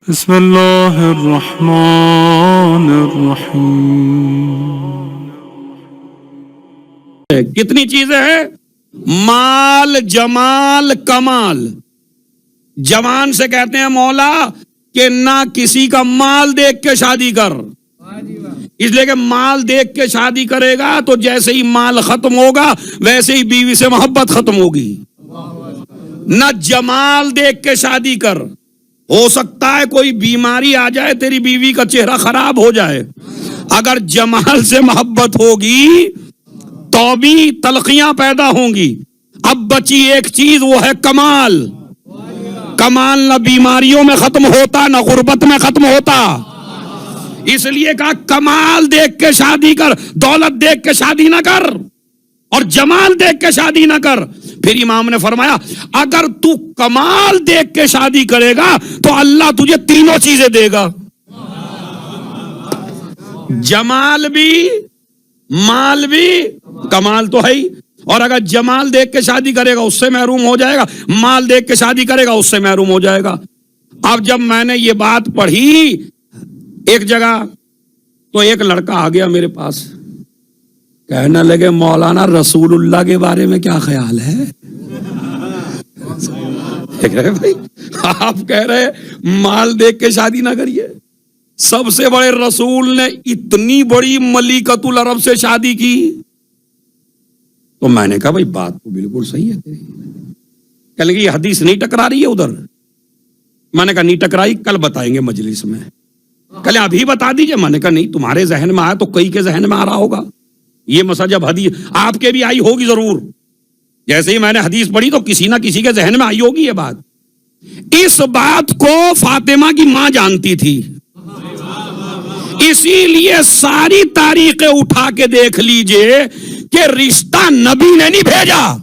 بسم اللہ الرحمن الرحیم۔ کتنی چیزیں ہیں؟ مال، جمال، کمال۔ جوان سے کہتے ہیں مولا کہ نہ کسی کا مال دیکھ کے شادی کر، اس لیے کہ مال دیکھ کے شادی کرے گا تو جیسے ہی مال ختم ہوگا ویسے ہی بیوی سے محبت ختم ہوگی۔ نہ جمال دیکھ کے شادی کر، ہو سکتا ہے کوئی بیماری آ جائے تیری بیوی کا چہرہ خراب ہو جائے، اگر جمال سے محبت ہوگی تو بھی تلخیاں پیدا ہوں گی۔ اب بچی ایک چیز، وہ ہے کمال۔ کمال نہ بیماریوں میں ختم ہوتا نہ غربت میں ختم ہوتا، اس لیے کہا کمال دیکھ کے شادی کر، دولت دیکھ کے شادی نہ کر اور جمال دیکھ کے شادی نہ کر۔ پھر امام نے فرمایا اگر تو کمال دیکھ کے شادی کرے گا تو اللہ تجھے تینوں چیزیں دے گا، جمال بھی، مال بھی، کمال تو ہے ہی، اور اگر جمال دیکھ کے شادی کرے گا اس سے محروم ہو جائے گا، مال دیکھ کے شادی کرے گا اس سے محروم ہو جائے گا۔ اب جب میں نے یہ بات پڑھی ایک جگہ تو ایک لڑکا آ گیا میرے پاس، کہنے لگے مولانا رسول اللہ کے بارے میں کیا خیال ہے؟ بھائی آپ کہہ رہے مال دیکھ کے شادی نہ کریے، سب سے بڑے رسول نے اتنی بڑی ملکۃ العرب سے شادی کی، تو میں نے کہا بھائی بات تو بالکل صحیح ہے تیری۔ کہنے لگے یہ حدیث نہیں ٹکرا رہی ہے ادھر؟ میں نے کہا نہیں ٹکرائی، کل بتائیں گے مجلس میں۔ کل ابھی بتا دیجئے۔ میں نے کہا نہیں، تمہارے ذہن میں آیا تو کئی کے ذہن میں آ رہا ہوگا یہ مسئلہ، جب حدیث آپ کے بھی آئی ہوگی ضرور، جیسے ہی میں نے حدیث پڑھی تو کسی نہ کسی کے ذہن میں آئی ہوگی یہ بات۔ اس بات کو فاطمہ کی ماں جانتی تھی، اسی لیے ساری تاریخیں اٹھا کے دیکھ لیجئے کہ رشتہ نبی نے نہیں بھیجا،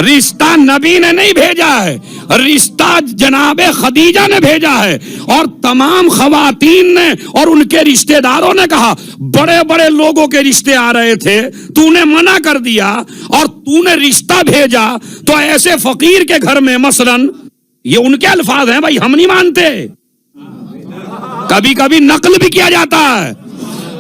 رشتہ نبی نے نہیں بھیجا ہے، رشتہ جناب خدیجہ نے بھیجا ہے، اور تمام خواتین نے اور ان کے رشتہ داروں نے کہا بڑے بڑے لوگوں کے رشتے آ رہے تھے، تو نے منع کر دیا اور تو نے رشتہ بھیجا، تو ایسے فقیر کے گھر میں مثلاً، یہ ان کے الفاظ ہیں بھائی، ہم نہیں مانتے، کبھی کبھی نقل بھی کیا جاتا ہے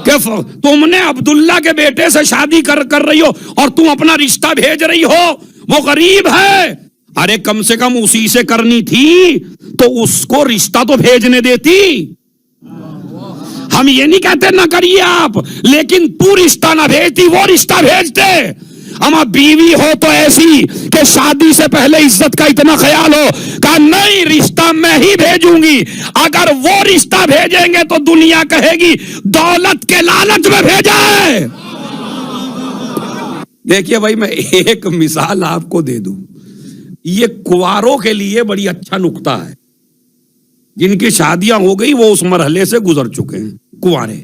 کہ تم نے عبداللہ کے بیٹے سے شادی کر رہی ہو اور تم اپنا رشتہ بھیج رہی ہو، وہ غریب ہے، ارے کم سے کم اسی سے کرنی تھی تو اس کو رشتہ تو بھیجنے دیتی۔ ہم یہ نہیں کہتے نہ کریے آپ، لیکن تو رشتہ نہ بھیجتی، وہ رشتہ بھیجتے۔ اما بیوی ہو تو ایسی کہ شادی سے پہلے عزت کا اتنا خیال ہو، کہا نہیں رشتہ میں ہی بھیجوں گی، اگر وہ رشتہ بھیجیں گے تو دنیا کہے گی دولت کے لالچ میں بھیجا ہے۔ دیکھیے بھائی میں ایک مثال آپ کو دے دوں، یہ کنواروں کے لیے بڑی اچھا نکتہ ہے، جن کی شادیاں ہو گئی وہ اس مرحلے سے گزر چکے ہیں، کنوارے۔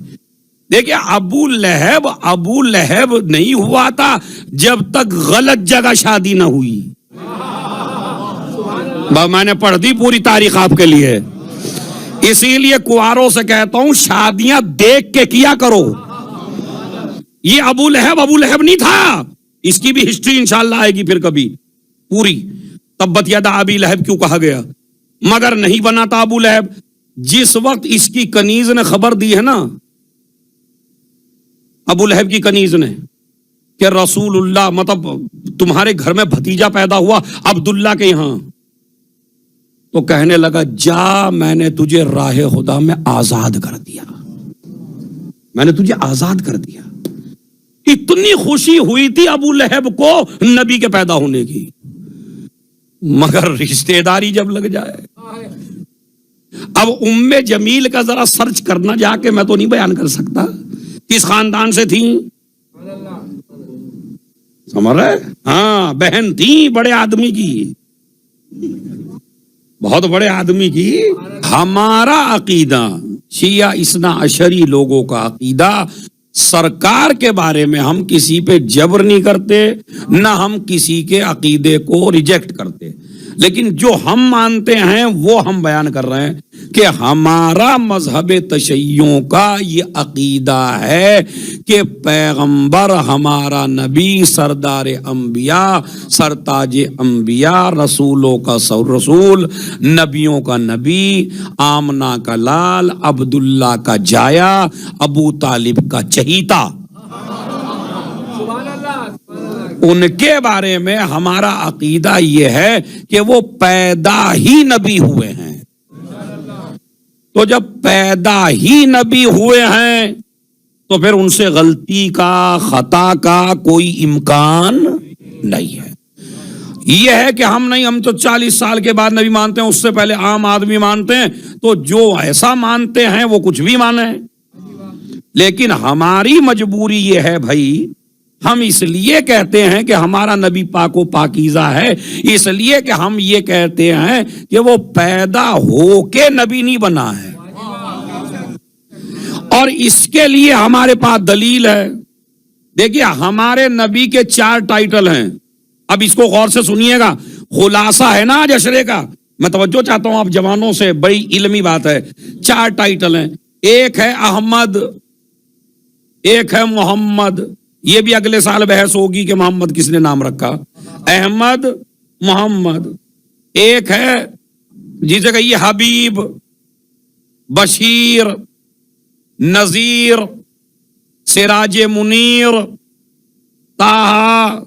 دیکھیے ابو لہب نہیں ہوا تھا جب تک غلط جگہ شادی نہ ہوئی۔ میں نے پڑھ دی پوری تاریخ آپ کے لیے، اسی لیے کنواروں سے کہتا ہوں شادیاں دیکھ کے کیا کرو۔ یہ ابو لہب نہیں تھا، اس کی بھی ہسٹری انشاءاللہ آئے گی پھر کبھی پوری، تبت یدا ابی لہب کیوں کہا گیا، مگر نہیں بنا تھا ابو لہب۔ جس وقت اس کی کنیز نے خبر دی ہے نا، ابو لہب کی کنیز نے، کہ رسول اللہ مطلب تمہارے گھر میں بھتیجا پیدا ہوا عبداللہ کے یہاں، تو کہنے لگا جا میں نے تجھے راہ خدا میں آزاد کر دیا، میں نے تجھے آزاد کر دیا۔ اتنی خوشی ہوئی تھی ابو لہب کو نبی کے پیدا ہونے کی، مگر رشتہ داری جب لگ جائے۔ اب ام جمیل کا ذرا سرچ کرنا جا کے، میں تو نہیں بیان کر سکتا کس خاندان سے تھیں، سمجھ رہے؟ ہاں بہن تھیں بڑے آدمی کی، بہت بڑے آدمی کی۔ ہمارا عقیدہ شیعہ اثنا عشری لوگوں کا عقیدہ، سرکار کے بارے میں ہم کسی پہ جبر نہیں کرتے، نہ ہم کسی کے عقیدے کو ریجیکٹ کرتے، لیکن جو ہم مانتے ہیں وہ ہم بیان کر رہے ہیں کہ ہمارا مذہب تشیعوں کا یہ عقیدہ ہے کہ پیغمبر ہمارا نبی سردار انبیاء سرتاج انبیاء رسولوں کا رسول نبیوں کا نبی آمنہ کا لال عبداللہ کا جایا ابو طالب کا چہیتا، ان کے بارے میں ہمارا عقیدہ یہ ہے کہ وہ پیدا ہی نبی ہوئے ہیں۔ تو جب پیدا ہی نبی ہوئے ہیں تو پھر ان سے غلطی کا خطا کا کوئی امکان نہیں ہے۔ یہ ہے کہ ہم تو 40 سال کے بعد نبی مانتے ہیں، اس سے پہلے عام آدمی مانتے ہیں، تو جو ایسا مانتے ہیں وہ کچھ بھی مانیں، لیکن ہماری مجبوری یہ ہے بھائی، ہم اس لیے کہتے ہیں کہ ہمارا نبی پاک و پاکیزہ ہے، اس لیے کہ ہم یہ کہتے ہیں کہ وہ پیدا ہو کے نبی نہیں بنا ہے، اور اس کے لیے ہمارے پاس دلیل ہے۔ دیکھیے ہمارے نبی کے 4 ٹائٹل ہیں، اب اس کو غور سے سنیے گا، خلاصہ ہے نا آج اشرے کا، میں توجہ چاہتا ہوں آپ جوانوں سے، بڑی علمی بات ہے۔ 4 ٹائٹل ہیں، ایک ہے احمد، ایک ہے محمد، یہ بھی اگلے سال بحث ہوگی کہ محمد کس نے نام رکھا، احمد محمد، ایک ہے جسے کہیے حبیب، بشیر، نذیر، سراج منیر، طٰہٰ،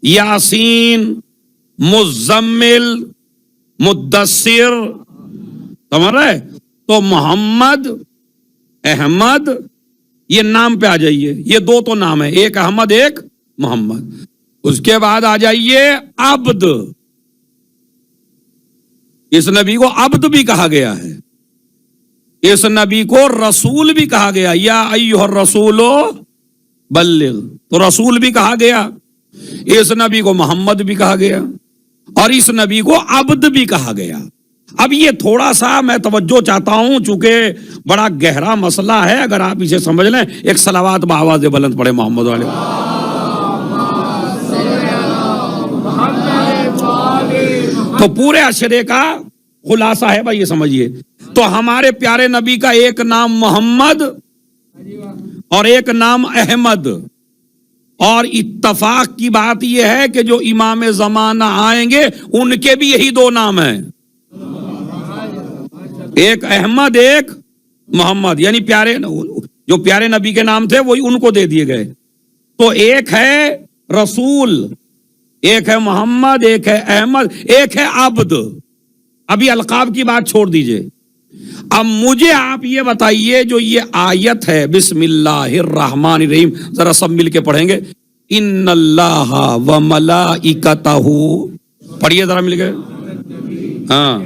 یاسین، مزمل، مدثر، سمجھ رہے؟ تو محمد، احمد، یہ نام پہ آ جائیے، یہ 2 تو نام ہے، ایک احمد ایک محمد۔ اس کے بعد آ جائیے عبد، اس نبی کو عبد بھی کہا گیا ہے، اس نبی کو رسول بھی کہا گیا، یا ایھا الرسول بلغ، تو رسول بھی کہا گیا، اس نبی کو محمد بھی کہا گیا، اور اس نبی کو عبد بھی کہا گیا۔ اب یہ تھوڑا سا میں توجہ چاہتا ہوں، چونکہ بڑا گہرا مسئلہ ہے، اگر آپ اسے سمجھ لیں، ایک صلوات بآواز بلند پڑھے محمد والے۔ تو پورے اشرے کا خلاصہ ہے بھائی، یہ سمجھیے، تو ہمارے پیارے نبی کا ایک نام محمد اور ایک نام احمد، اور اتفاق کی بات یہ ہے کہ جو امام زمانہ آئیں گے ان کے بھی یہی 2 نام ہیں، ایک احمد ایک محمد، یعنی جو پیارے نبی کے نام تھے وہی ان کو دے دیے گئے۔ تو ایک ہے رسول، ایک ہے محمد، ایک ہے احمد، ایک ہے عبد۔ ابھی القاب کی بات چھوڑ دیجئے، اب مجھے آپ یہ بتائیے، جو یہ آیت ہے بسم اللہ الرحمن الرحیم، ذرا سب مل کے پڑھیں گے، ان اللہ و ملائکتہ، پڑھیے ذرا مل کے، ہاں،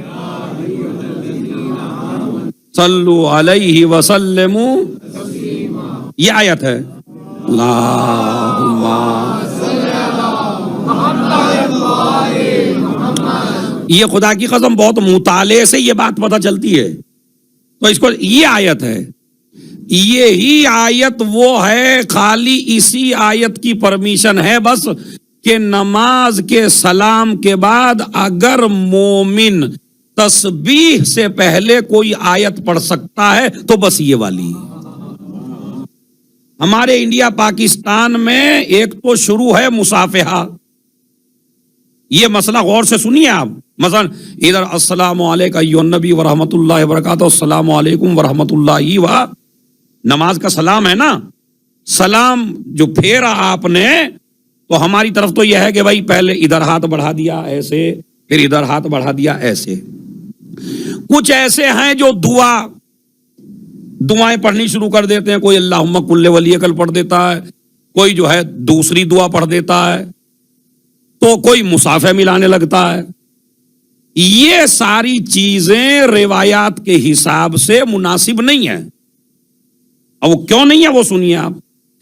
صلو علیہ وسلم، یہ آیت ہے، اللہم یہ خدا کی قسم بہت مطالعے سے یہ بات پتہ چلتی ہے، تو اس کو یہ آیت ہے، یہی آیت وہ ہے، خالی اسی آیت کی پرمیشن ہے بس کہ نماز کے سلام کے بعد اگر مومن تسبیح سے پہلے کوئی آیت پڑھ سکتا ہے تو بس یہ والی۔ ہمارے انڈیا پاکستان میں ایک تو شروع ہے مصافحہ، یہ مسئلہ غور سے سنیے آپ، مثلا ادھر السلام علیکم ایھا النبی ورحمۃ اللہ وبرکاتہ، السلام علیکم ورحمۃ اللہ و، نماز کا سلام ہے نا، سلام جو پھیرا آپ نے، تو ہماری طرف تو یہ ہے کہ بھائی پہلے ادھر ہاتھ بڑھا دیا ایسے، پھر ادھر ہاتھ بڑھا دیا ایسے۔ کچھ ایسے ہیں جو دعائیں پڑھنی شروع کر دیتے ہیں، کوئی اللہم کل ولیک پڑھ دیتا ہے، کوئی جو ہے دوسری دعا پڑھ دیتا ہے، تو کوئی مصافحہ ملانے لگتا ہے۔ یہ ساری چیزیں روایات کے حساب سے مناسب نہیں ہیں، اب وہ کیوں نہیں ہے وہ سنیے آپ،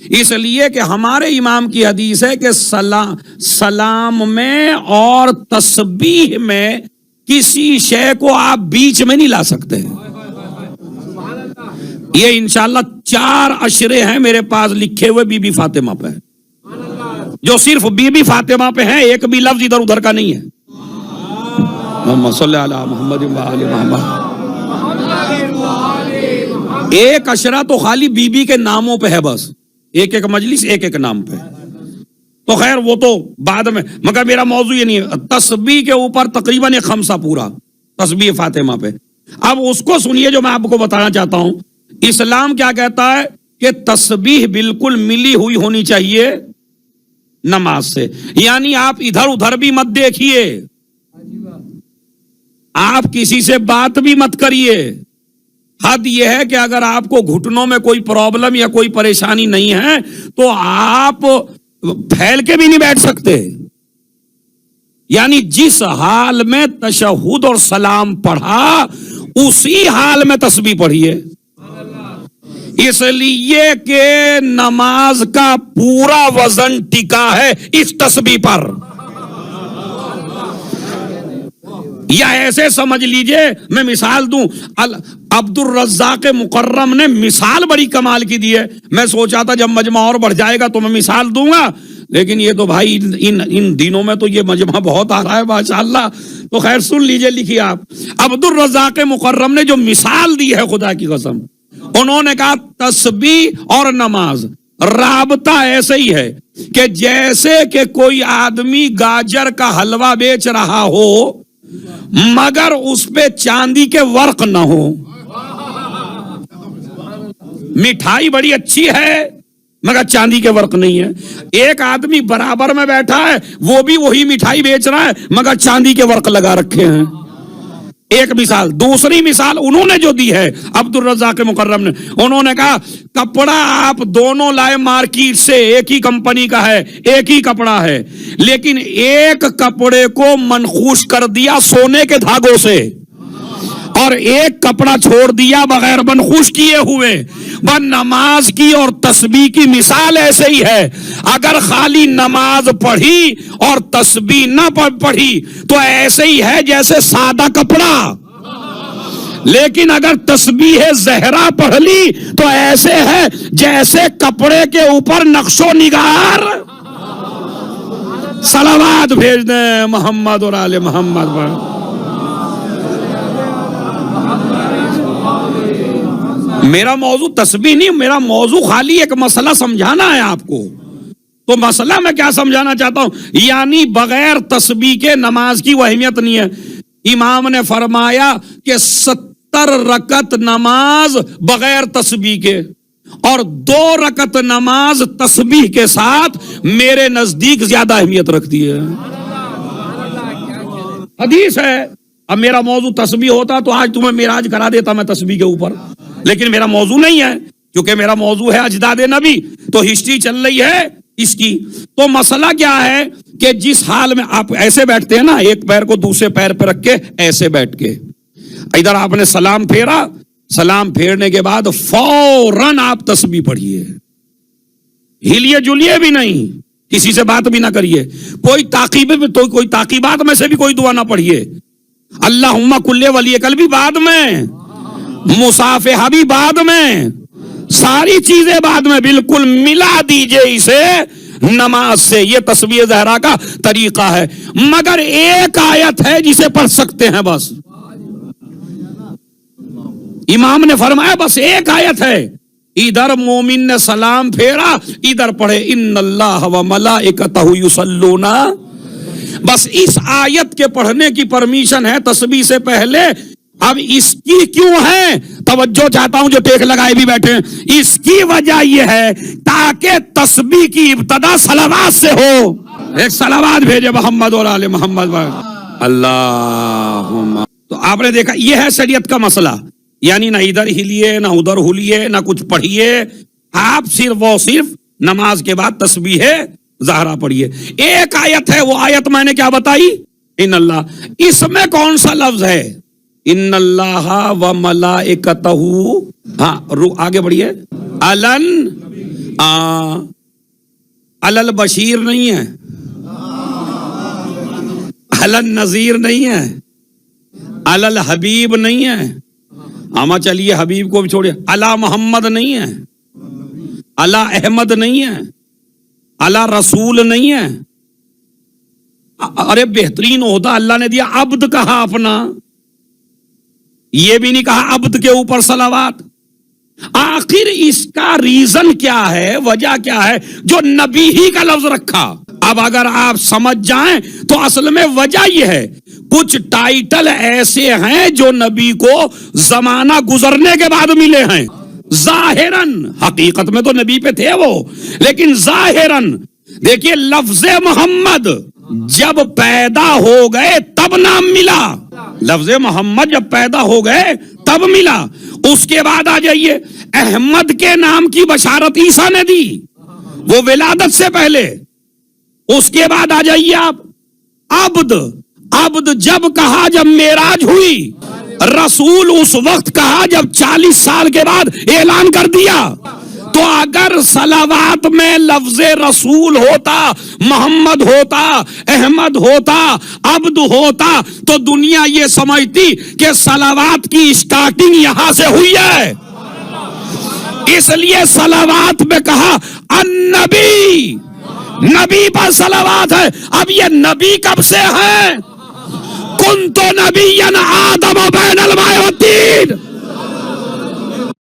اس لیے کہ ہمارے امام کی حدیث ہے کہ سلام میں اور تسبیح میں کسی شے کو آپ بیچ میں نہیں لا سکتے۔ یہ انشاءاللہ 4 اشرے ہیں میرے پاس لکھے ہوئے بی بی فاطمہ پہ، جو صرف بی بی فاطمہ پہ ہیں، ایک بھی لفظ ادھر ادھر کا نہیں ہے۔ محمد صلی اللہ علیہ محمد و آل محمد۔ ایک اشرا تو خالی بی بی کے ناموں پہ ہے بس، ایک ایک مجلس ایک ایک نام پہ. تو خیر وہ تو بعد میں، مگر میرا موضوع یہ نہیں ہے. تسبیح کے اوپر تقریباً ایک خمسہ پورا تسبیح فاطمہ پہ. اب اس کو سنیے جو میں آپ کو بتانا چاہتا ہوں. اسلام کیا کہتا ہے کہ تسبیح بالکل ملی ہوئی ہونی چاہیے نماز سے. یعنی آپ ادھر ادھر بھی مت دیکھیے، آپ کسی سے بات بھی مت کریے. حد یہ ہے کہ اگر آپ کو گھٹنوں میں کوئی پرابلم یا کوئی پریشانی نہیں ہے تو آپ پھیل کے بھی نہیں بیٹھ سکتے. یعنی جس حال میں تشہد اور سلام پڑھا اسی حال میں تسبیح پڑھیے. اس لیے کہ نماز کا پورا وزن ٹکا ہے اس تسبیح پر. یا ایسے سمجھ لیجئے، میں مثال دوں. عبد الرزاق مکرم نے مثال بڑی کمال کی دی ہے. میں سوچا تھا جب مجمع اور بڑھ جائے گا تو میں مثال دوں گا، لیکن یہ تو بھائی ان دنوں میں تو یہ مجمع بہت آ رہا ہے ماشاءاللہ. تو خیر سن لیجئے، لکھیے آپ. عبد الرزاق مکرم نے جو مثال دی ہے خدا کی قسم، انہوں نے کہا تسبیح اور نماز رابطہ ایسے ہی ہے کہ جیسے کہ کوئی آدمی گاجر کا حلوہ بیچ رہا ہو مگر اس پہ چاندی کے ورق نہ ہو. مٹھائی بڑی اچھی ہے مگر چاندی کے ورق نہیں ہے. ایک آدمی برابر میں بیٹھا ہے، وہ بھی وہی مٹھائی بیچ رہا ہے مگر چاندی کے ورق لگا رکھے ہیں. ایک مثال. دوسری مثال انہوں نے جو دی ہے عبد الرزاق مکرم نے، انہوں نے کہا کپڑا آپ دونوں لائے مارکیٹ سے، ایک ہی کمپنی کا ہے، ایک ہی کپڑا ہے، لیکن ایک کپڑے کو منخوش کر دیا سونے کے دھاگوں سے اور ایک کپڑا چھوڑ دیا بغیر منخوش کیے ہوئے. وہ نماز کی اور تسبیح کی مثال ایسے ہی ہے. اگر خالی نماز پڑھی اور تسبیح نہ پڑھی تو ایسے ہی ہے جیسے سادہ کپڑا، لیکن اگر تسبیح زہرا پڑھ لی تو ایسے ہے جیسے کپڑے کے اوپر نقش و نگار. صلوات بھیج دیں محمد اور آل محمد پر. میرا موضوع تسبیح نہیں، میرا موضوع خالی ایک مسئلہ سمجھانا ہے آپ کو. تو مسئلہ میں کیا سمجھانا چاہتا ہوں، یعنی بغیر تسبیح کے نماز کی وہ اہمیت نہیں ہے. امام نے فرمایا کہ 70 رکعت نماز بغیر تسبیح کے اور 2 رکعت نماز تسبیح کے ساتھ میرے نزدیک زیادہ اہمیت رکھتی ہے. حدیث ہے. اب میرا موضوع تسبیح ہوتا تو آج تمہیں معراج کرا دیتا میں تسبیح کے اوپر، لیکن میرا موضوع نہیں ہے کیونکہ میرا موضوع ہے اجداد نبی، تو ہسٹری چل رہی ہے اس کی. تو مسئلہ کیا ہے کہ جس حال میں آپ ایسے بیٹھتے ہیں نا، ایک پیر کو دوسرے پیر پہ رکھ کے ایسے بیٹھ کے، ادھر آپ نے سلام پھیرا، سلام پھیرنے کے بعد فوراً آپ تسبیح پڑھیے، ہلیے جلیے بھی نہیں، کسی سے بات بھی نہ کریے، کوئی تاقیبات میں سے بھی کوئی دعا نہ پڑھیے. اللہم کل ولی کل بھی بعد میں، مصافحہ بھی بعد میں، ساری چیزیں بعد میں، بالکل ملا دیجئے اسے نماز سے. یہ تسبیح زہرا کا طریقہ ہے. مگر ایک آیت ہے جسے پڑھ سکتے ہیں بس. امام نے فرمایا بس ایک آیت ہے. ادھر مومن نے سلام پھیرا، ادھر پڑھے ان اللہ و ملائکتہ یصلون. بس اس آیت کے پڑھنے کی پرمیشن ہے تسبیح سے پہلے. اب اس کی کیوں ہے، توجہ چاہتا ہوں جو ٹیک لگائے بھی بیٹھے ہیں. اس کی وجہ یہ ہے تاکہ تسبیح کی ابتدا صلوات سے ہو. ایک صلوات بھیجے محمد اور آل محمد. اللہم. تو آپ نے دیکھا یہ ہے شریعت کا مسئلہ. یعنی نہ ادھر ہلیے نہ ادھر ہلیے نہ کچھ پڑھیے، آپ صرف نماز کے بعد تسبیح زہرا پڑھیے. ایک آیت ہے، وہ آیت میں نے کیا بتائی، ان اللہ. اس میں کون سا لفظ ہے، ان اللہ و ملائکتہ. ہاں آگے بڑھیے. البشیر نہیں ہے، النذیر نہیں ہے، الحبیب نہیں ہے. ہاں چلیے حبیب کو بھی چھوڑیے. الا محمد نہیں ہے، الا احمد نہیں ہے، الا رسول نہیں ہے. ارے بہترین عہدہ اللہ نے دیا، عبد کہا اپنا، یہ بھی نہیں کہا عبد کے اوپر صلوات. آخر اس کا ریزن کیا ہے، وجہ کیا ہے جو نبی ہی کا لفظ رکھا؟ اب اگر آپ سمجھ جائیں تو اصل میں وجہ یہ ہے، کچھ ٹائٹل ایسے ہیں جو نبی کو زمانہ گزرنے کے بعد ملے ہیں، ظاہراً، حقیقت میں تو نبی پہ تھے وہ، لیکن ظاہراً دیکھیے لفظ محمد جب پیدا ہو گئے تب نام ملا، لفظ محمد جب پیدا ہو گئے تب ملا۔ اس کے بعد آ جائیے، احمد کے نام کی بشارت عیسیٰ نے دی، وہ ولادت سے پہلے۔ اس کے بعد آ جائیے آپ، عبد، عبد جب کہا جب معراج ہوئی، رسول اس وقت کہا جب 40 سال کے بعد اعلان کر دیا۔ تو اگر صلوات میں لفظ رسول ہوتا، محمد ہوتا، احمد ہوتا، عبد ہوتا، تو دنیا یہ سمجھتی کہ صلوات کی سٹارٹنگ یہاں سے ہوئی ہے۔ اس لیے صلوات میں کہا النبی، نبی پر صلوات ہے۔ اب یہ نبی کب سے ہے؟ کنت نبیًا